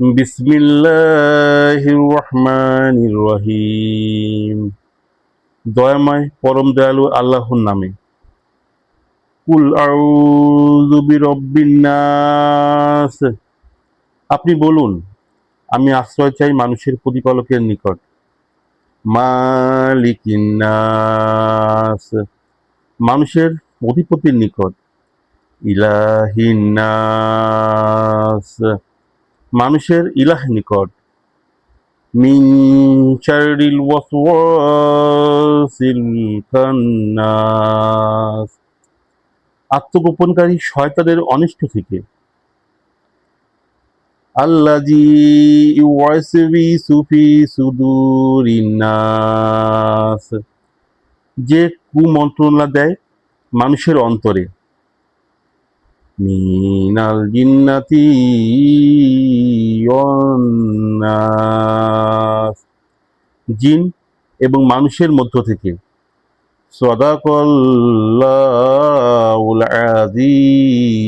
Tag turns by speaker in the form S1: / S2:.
S1: বিসমিল্লাহির রহমানির রহিম। দয়াময় পরম দয়ালু আল্লাহর নামে। কুল আউযু বিরব্বিন নাস। আপনি বলুন, আমি আশ্রয় চাই মানুষের প্রতিপালকের নিকট। মালিকিন নাস, মানুষের অধিপতির নিকট। ইলাহিন নাস, মানুষের ইলাহ নিকট। মিন শাররিল ওয়াসওয়াসিল খান্নাস, আত্মগোপনকারী শয়তানের অনিষ্ট থেকে। আল্লাযী ইউওয়াসওয়িসু ফি সুদুরিন নাস, যে কুমন্ত্রণা দেয় মানুষের অন্তরে। মিনাল জিন্নাতি ওয়ান নাস, জিন এবং মানুষের মধ্য থেকে। সাদাকাল্লাহুল আযীম।